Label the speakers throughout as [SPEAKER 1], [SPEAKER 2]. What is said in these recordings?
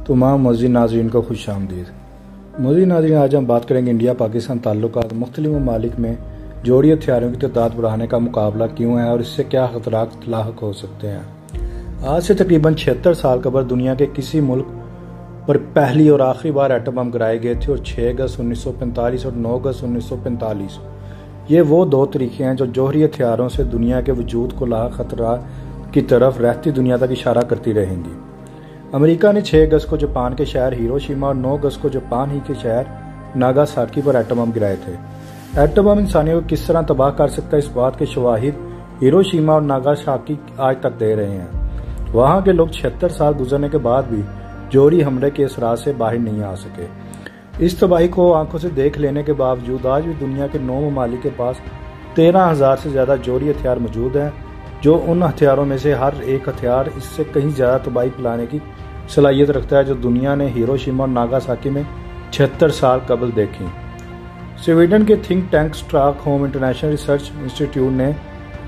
[SPEAKER 1] तमाम मज़ीद नाज़रीन को खुश आमदीद। मज़ीद नाज़रीन, आज हम बात करेंगे इंडिया पाकिस्तान ताल्लुकात मुख्तलिफ ममालिक में जोड़ी हथियारों की तादाद बढ़ाने का मुकाबला क्यों है और इससे क्या खतरात लाहक हो सकते हैं। आज से तकरीबन 76 साल कबल दुनिया के किसी मुल्क पर पहली और आखिरी बार एटम बम गिराए गए थे और 6 अगस्त 1945 और 9 अगस्त 1945 ये वो दो तरीके हैं जो जोहरी हथियारों से दुनिया के वजूद को लाहक खतरा की तरफ रहती दुनिया तक इशारा करती रहेंगी। अमेरिका ने 6 अगस्त को जापान के शहर हिरोशिमा और 9 अगस्त को जापान ही के शहर नागासाकी पर एटम बम गिराए थे। एटम बम इंसानियत को किस तरह तबाह कर सकता है, इस बात के शवाहिद हिरोशिमा और नागासाकी आज तक दे रहे हैं। वहां के लोग 76 साल गुजरने के बाद भी जोहरी हमले के असरात से बाहर नहीं आ सके। इस तबाही को आंखों से देख लेने के बावजूद आज भी दुनिया के 9 ममालिक के पास 13,000 से ज्यादा जोहरी हथियार मौजूद हैं, जो उन हथियारों में से हर एक हथियार इससे कहीं ज्यादा तबाही फैलाने की सलाहियत रखता है जो दुनिया ने हिरोशिमा और नागासाकी में 76 साल कबल देखी। स्वीडन के think tank Stockholm international research institute ने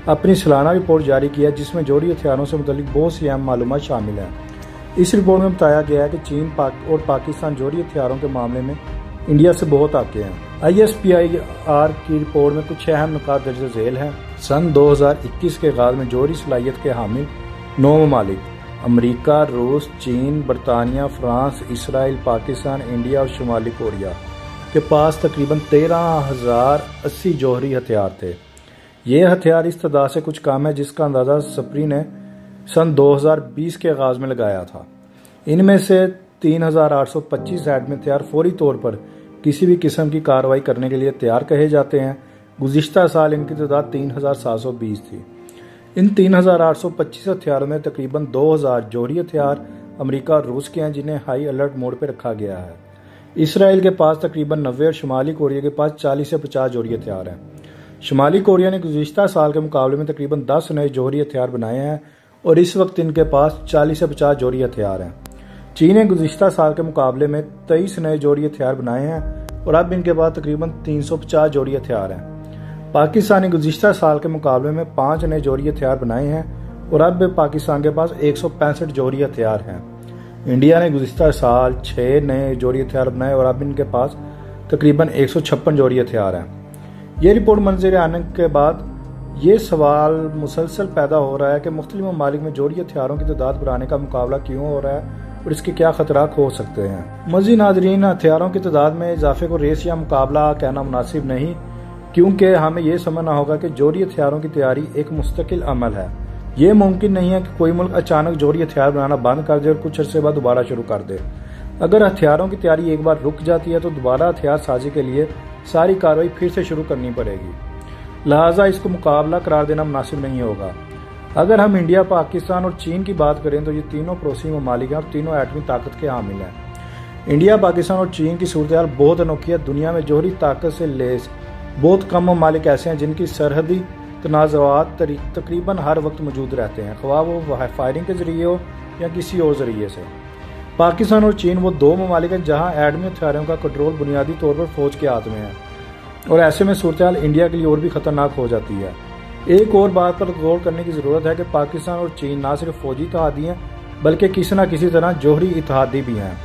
[SPEAKER 1] अपनी सालाना रिपोर्ट जारी की है, जिसमें जोहरी हथियारों से मुतल्लिक बहुत सी अहम मालूमात शामिल हैं। इस रिपोर्ट में बताया गया है कि चीन और पाकिस्तान जोहरी हथियारों के मामले में इंडिया से बहुत आगे हैं। ISPIR की रिपोर्ट में कुछ अहम नुकात दर्ज झेल हैं। सन 2021 के आगाज में जोहरी सलाहियत के हामिल 9 ममालिक अमरीका, रूस, चीन, बरतानिया, फ्रांस, इसराइल, पाकिस्तान, इंडिया और शुमाली कोरिया के पास तकरीबन 13,080 जोहरी हथियार थे। ये हथियार इस तादाद से कुछ कम है जिसका अंदाजा सप्री ने सन 2020 के आगाज में लगाया था। इनमें से 3,825 एटमी हथियार फौरी तौर पर किसी भी किस्म की कार्रवाई करने के लिए तैयार कहे जाते हैं। गुज़िश्ता साल इनकी तादाद 3,720 थी। इन 3,825 हथियारों में तकरीबन 2,000 जोहरी हथियार अमेरिका और रूस के हैं, जिन्हें हाई अलर्ट मोड पर रखा गया है। इसराइल के पास तकरीबन 90 और शुमाली कोरिया के पास 40 से 50 जोहरी हथियार हैं। शुमाली कोरिया ने गुज़िश्ता साल के मुकाबले में तकरीबन 10 नए जोहरी हथियार बनाए हैं और इस वक्त इनके पास 40 से 50 जोहरी हथियार हैं। चीन ने गुज़िश्ता साल के मुकाबले में 23 नए जोहरी हथियार बनाए हैं और अब इनके पास तकरीबन 350 जोहरी हथियार हैं। पाकिस्तान ने गुज़िश्ता साल के मुकाबले में 5 नए जोहरी हथियार बनाए हैं और अब पाकिस्तान के पास 165 जोहरी हथियार हैं। इंडिया ने गुज़िश्ता साल 6 नए जोहरी हथियार बनाए और अब इनके पास तकरीबन 156 जोहरी हथियार हैं। ये रिपोर्ट मंजूर आने के बाद ये सवाल मुसलसल पैदा हो रहा है कि मुख्तलिफ ममालिक में जोहरी हथियारों की तादाद बढ़ाने का मुकाबला क्यों हो रहा है और इसके क्या खतरात हो सकते हैं। मज़ीद नाज़रीन, हथियारों की तादाद में इजाफे को रेस या मुकाबला कहना मुनासिब नहीं, क्योंकि हमें यह समझना होगा कि जोहरी हथियारों की तैयारी एक मुस्तकिल अमल है। ये मुमकिन नहीं है कि कोई मुल्क अचानक जोहरी हथियार बनाना बंद कर दे और कुछ अर्से बाद दोबारा शुरू कर दे। अगर हथियारों की तैयारी एक बार रुक जाती है तो दोबारा हथियार साजी के लिए सारी कार्रवाई फिर से शुरू करनी पड़ेगी, लिहाजा इसको मुकाबला करार देना मुनासिब नहीं होगा। अगर हम इंडिया, पाकिस्तान और चीन की बात करें तो ये तीनों पड़ोसी ममालिक हैं और तीनों एटमी ताकत के हामिल हैं। इंडिया, पाकिस्तान और चीन की सूरत बहुत अनोखी है। दुनिया में जोहरी ताकत से लैस बहुत कम ममालिक ऐसे हैं जिनकी सरहदी तनाज़ात तकरीबन हर वक्त मौजूद रहते हैं, ख्वाह वो फायरिंग के जरिए हो या किसी और जरिए से। पाकिस्तान और चीन वो दो ममालिक हैं जहाँ एटमी हथियारों का कंट्रोल बुनियादी तौर पर फौज के हाथ में है और ऐसे में सूरत इंडिया के लिए और भी खतरनाक हो जाती है। एक और बात पर गौर करने की जरूरत है कि पाकिस्तान और चीन न सिर्फ फौजी इत्तेहादी हैं बल्कि किसी न किसी तरह जोहरी इत्तेहादी भी हैं।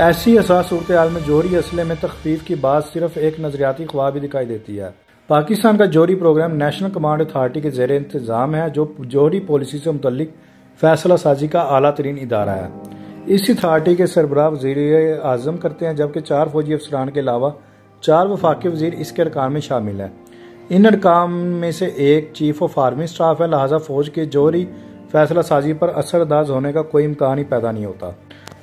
[SPEAKER 1] ऐसी हसास सूरत में जोहरी असले में तखफीफ की बात सिर्फ एक नजरियाती ख्वाह भी दिखाई देती है। पाकिस्तान का जोहरी प्रोग्राम नेशनल कमांड अथॉरिटी के ज़ेरे इंतजाम है, जो जोहरी पॉलिसी से मुतल्लिक फैसला साजी का आला तरीन इदारा है। इस अथॉरिटी के सरबराह वज़ीर आज़म करते हैं, जबकि 4 फौजी अफसरान के अलावा 4 वफाकी वजीर इसके अरकान में शामिल हैं। इन अरकान में से एक चीफ ऑफ आर्मी स्टाफ है, लिहाजा फौज के जोहरी फैसला साजी पर असरअंदाज होने का कोई इम्कान ही पैदा नहीं होता।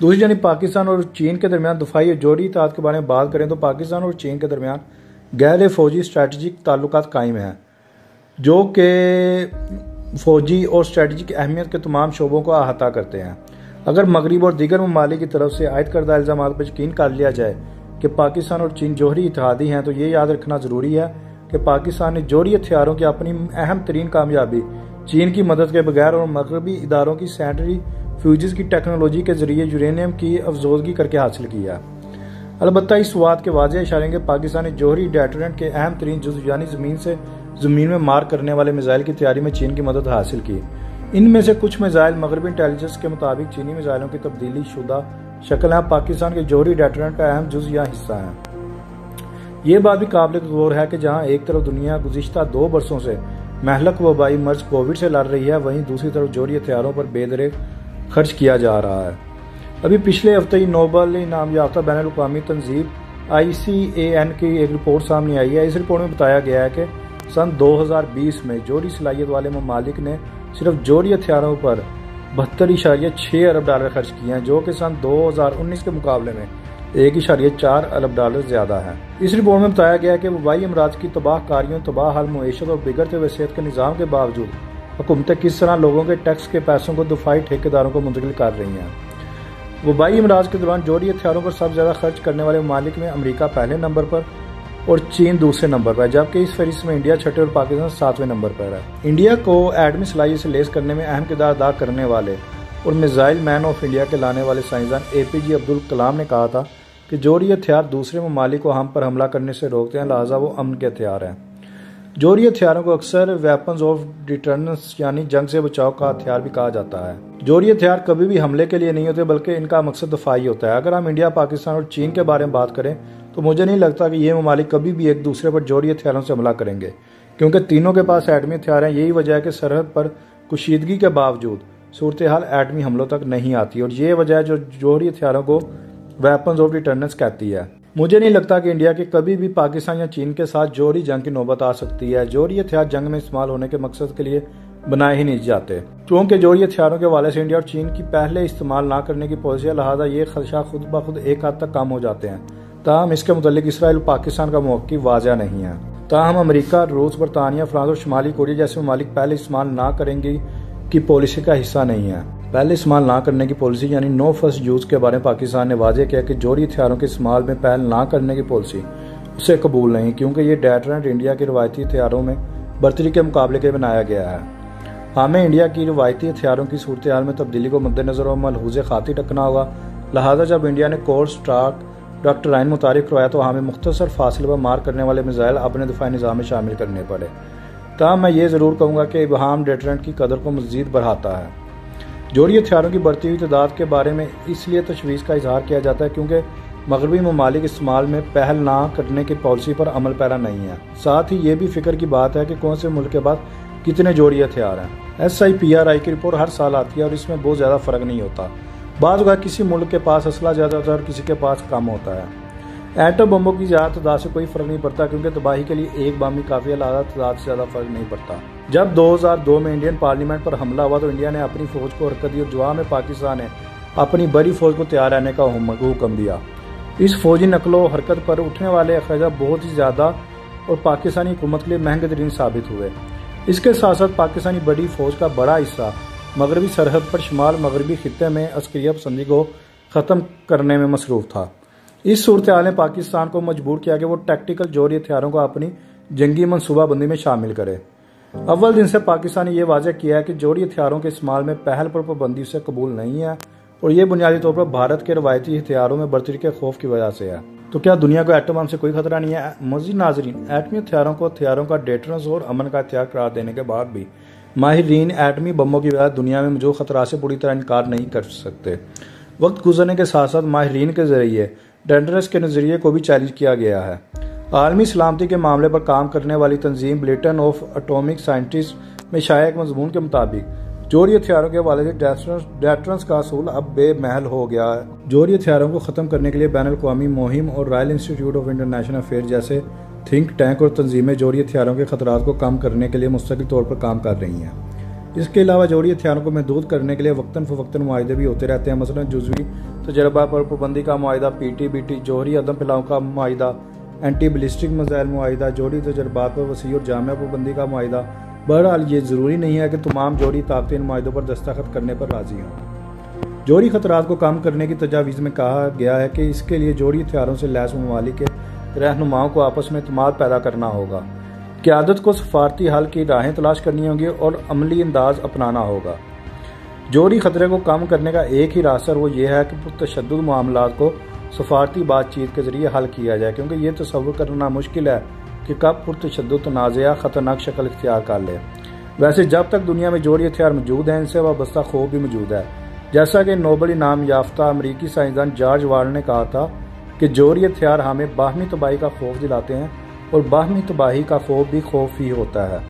[SPEAKER 1] दूसरी जानिब पाकिस्तान और चीन के दरमियान दफाई और जोहरी इत्तेहाद के बारे में बात करें तो पाकिस्तान और चीन के दरमियान गहरे फौजी स्ट्रेटजिक ताल्लुकात कायम हैं, जो कि फौजी और स्ट्रेटजिक अहमियत के तमाम शोबों को अहाता करते हैं। अगर मगरब और दीगर ममालिक की तरफ से आयद करदा इल्जामात पर यकीन कर लिया जाए कि पाकिस्तान और चीन जोहरी इत्तेहादी हैं, तो ये याद रखना जरूरी है कि पाकिस्तान ने जोहरी हथियारों की अपनी अहम तरीन कामयाबी चीन की मदद के बगैर और मगरबी इदारों की सेंट्री फ्यूजेस की टेक्नोलॉजी के जरिए यूरेनियम की अफजोदगी करके हासिल किया। अलबत्ता इस बात के वाज़ेह इशारे कि पाकिस्तान ने जोहरी डेटरेंट के अहम तरीन जुज़ यानी ज़मीन में मार करने वाले मिसाइल की तैयारी में चीन की मदद हासिल की। इनमें से कुछ मिसाइल मगरबी इंटेलिजेंस के मुताबिक चीनी मिसाइलों की तब्दीली शुदा शक्ल है, पाकिस्तान के जौहरी डेटरेंट का अहम जुज़ या हिस्सा है। ये बात भी काबिल गौर है कि जहां एक तरफ दुनिया गुज़िश्ता 2 बरसों से महलक वबाई मर्ज कोविड से लड़ रही है, वहीं दूसरी तरफ जौहरी हथियारों पर बेदरे खर्च किया जा रहा है। अभी पिछले हफ्ते ही नोबल इनाम याफ्ता बैनुल अक़वामी तंजीम ICAN की एक रिपोर्ट सामने आई है। इस रिपोर्ट में बताया गया है कि सन 2020 में जौहरी सलाहियत वाले ममालिक ने सिर्फ जौहरी हथियारों पर 72.6 अरब डॉलर खर्च किए हैं, जो कि सन 2019 के मुकाबले में 1.4 अरब डॉलर ज्यादा है। इस रिपोर्ट में बताया गया है कि वबाई अमराज की तबाह कारियों, तबाह हाल मईशत और बिगड़ते हुए सेहत के निज़ाम के बावजूद हुकूमतें किस तरह लोगों के टैक्स के पैसों को दफाई ठेकेदारों को मुंतकिल कर रही हैं। वबाई अमराज के दौरान जौहरी हथियारों पर सबसे ज्यादा खर्च करने वाले ममालिक में अमरीका पहले नंबर पर और चीन दूसरे नंबर पर, जबकि इस फहरिस्त में इंडिया छठे और पाकिस्तान 7वें नंबर पर है। इंडिया को एटमी सलाहियत से लेस करने में अहम किरदार अदा करने वाले और मिसाइल मैन ऑफ इंडिया के लाने वाले साइंसदान APJ अब्दुल कलाम ने कहा था कि जौहरी हथियार दूसरे ममालिक को हम पर हमला करने से रोकते हैं, लिहाजा वो अमन के हथियार हैं। जौहरी हथियारों को अक्सर वेपन्स ऑफ डिटर्रेंस यानी जंग से बचाव का हथियार भी कहा जाता है। जौहरी हथियार कभी भी हमले के लिए नहीं होते, बल्कि इनका मकसद दफाई होता है। अगर हम इंडिया, पाकिस्तान और चीन के बारे में बात करें तो मुझे नहीं लगता कि ये ममालिक कभी भी एक दूसरे पर जौहरी हथियारों से हमला करेंगे, क्योंकि तीनों के पास एटमी हथियार हैं। यही वजह है कि सरहद पर कुशीदगी के बावजूद सूरत हाल एटमी हमलों तक नहीं आती, और ये वजह है जो जौहरी हथियारों को वेपन्स ऑफ डिटर्रेंस कहती है। मुझे नहीं लगता कि इंडिया के कभी भी पाकिस्तान या चीन के साथ जौहरी जंग की नौबत आ सकती है। जौहरी हथियार जंग में इस्तेमाल होने के मकसद के लिए बनाए ही नहीं जाते, क्योंकि जौहरी हथियारों के हवाले से इंडिया और चीन की पहले इस्तेमाल न करने की पॉलिसी है, लिहाजा ये खदशा खुद ब खुद एक हद तक कम हो जाते हैं। ताहम इसके मुतालिक इसराइल और पाकिस्तान का मौक़िफ़ वाज़ेह नहीं है। ताहम अमरीका, रूस, बरतानिया, फ्रांस और शुमाली कोरिया जैसे ममालिक पहले इस्तेमाल न करेंगे की पॉलिसी का हिस्सा नहीं है। पहले इस्तेमाल ना करने की पॉलिसी यानी नो फर्स्ट यूज के बारे में पाकिस्तान ने वाज़ेह किया कि जौहरी हथियारों के इस्तेमाल में पहल ना करने की पॉलिसी उसे कबूल नहीं, क्योंकि ये डेटरेंट इंडिया के रवायती हथियारों में बर्तरी के मुकाबले के बनाया गया है। हमें इंडिया की रवायती हथियारों की सूरत हाल में तब्दीली को मद्देनजर और मलहूज़ खातिर रखना होगा। लिहाजा जब इंडिया ने कोल्ड स्टार्क डॉक्ट्राइन मुतारिफ करवाया तो हमें मुख्तसर फासले पर मार करने वाले मिसाइल अपने दिफाई निज़ाम में शामिल करने पड़े। तब मैं ये ज़रूर कहूँगा कि इबहाम डेटरेंट की कदर को मज़ीद बढ़ाता है। जौहरी हथियारों की बढ़ती हुई तादाद के बारे में इसलिए तशवीश का इजहार किया जाता है क्योंकि मगरबी ममालिक इस्तेमाल में पहल ना करने की पॉलिसी पर अमल पैरा नहीं है। साथ ही ये भी फिक्र की बात है कि कौन से मुल्क के पास कितने जौहरी हथियार हैं। SIPRI की रिपोर्ट हर साल आती है और इसमें बहुत ज़्यादा फ़र्क नहीं होता। बाज़ अगर किसी मुल्क के पास असला ज़्यादा होता है और किसी के पास कम होता है। एटम बमों की ज़्यादा तादाद से कोई फ़र्क नहीं पड़ता, क्योंकि तबाही के लिए एक बम ही काफ़ी है, लिहाजा तादाद से ज़्यादा फ़र्क नहीं पड़ता। जब 2002 में इंडियन पार्लियामेंट पर हमला हुआ तो इंडिया ने अपनी फ़ौज को हरकत दी और जवाब में पाकिस्तान ने अपनी बड़ी फ़ौज को तैयार रहने का हुक्म दिया। इस फौजी नकलो हरकत पर उठने वाले अखराजात बहुत ही ज़्यादा और पाकिस्तानी हुकूमत के लिए महंगे तरीन साबित हुए। इसके साथ साथ पाकिस्तानी बड़ी फ़ौज का बड़ा हिस्सा मगरबी सरहद पर शुमाल मगरबी खित्ते में अस्करिया पसंदी को ख़त्म करने में मसरूफ़ था। इस सूरत हाल ने पाकिस्तान को मजबूर किया कि वो टैक्टिकल जौहरी हथियारों को अपनी जंगी मनसूबाबंदी में शामिल करे। अव्वल दिन से पाकिस्तान ने यह वाज़ेह किया है कि जौहरी हथियारों के इस्तेमाल में पहल पर पाबंदी से कबूल नहीं है, और ये बुनियादी तौर पर भारत के रवायती हथियारों में बढ़ोतरी के खौफ की वजह से है। तो क्या दुनिया को एटम बम से कोई खतरा नहीं है? मज़ीद नाज़रीन, एटमी हथियारों को हथियारों का डेटरेंस और अमन का हथियार करार देने के बाद भी माहिरीन एटमी बमों की वजह दुनिया में मौजूद खतरा से पूरी तरह इनकार नहीं कर सकते। वक्त गुजरने के साथ साथ माहिरीन के जरिए डेटरेंस के नज़रिए को भी चैलेंज किया गया है। आलमी सलामती के मामले पर काम करने वाली तंजीम बुलेटिन ऑफ एटॉमिक साइंटिस्ट में शाया एक मजमून के मुताबिक जौहरी हथियारों के हवाले से डेटरेंस का असूल अब बेमहल हो गया है। जौहरी हथियारों को ख़त्म करने के लिए बैनुल अक़वामी मुहिम और royal institute of international affair जैसे थिंक टैंक और तंजीमें जौहरी हथियारों के खतरात को कम करने के लिए मुस्तकिल तौर पर काम कर रही हैं। इसके अलावा जौहरी हथियारों को महदूद करने के लिए वक्तन फ़वक्तन मुआहदे भी होते रहते हैं। मसलन जुज़वी तजर्बा पर पाबंदी का मुआहदा, PTBT, जौहरी अदम फैलाव का मुआहदा, एंटी बैलिस्टिक मिसाइल मुआहदा, जौहरी तजर्बात पर वसी और जामिया पाबंदी का मुआहदा। बहरहाल ये ज़रूरी नहीं है कि तमाम जौहरी ताकतें इन मुआहदों पर दस्तखत करने पर राज़ी हों। जौहरी खतरात को कम करने की तजावीज़ में कहा गया है कि इसके लिए जौहरी हथियारों से लैस ममालिक के रहनुमाओं को आपस में इत्मीनान पैदा करना होगा। क़यादत को सफारती हल की राहें तलाश करनी होंगी और अमली अंदाज अपनाना होगा। जौहरी खतरे को कम करने का एक ही रास्ता वो ये है कि पुरतशद्दुद मामलात को सफारती बातचीत के जरिए हल किया जाए, क्योंकि ये तसव्वुर करना मुश्किल है कि कब पुरतशद्दुद तनाज़ा ख़तरनाक शक्ल इख्तियार कर ले। वैसे जब तक दुनिया में जौहरी हथियार मौजूद हैं, इनसे वाबस्ता खौफ भी मौजूद है। जैसा कि नोबेल इनाम याफ्ता अमरीकी साइंसदान जॉर्ज वार्न ने कहा था कि जौहरी हथियार हमें बाहमी तबाही का खौफ दिलाते हैं और बाहमी तबाही का खौफ भी खौफ ही होता है।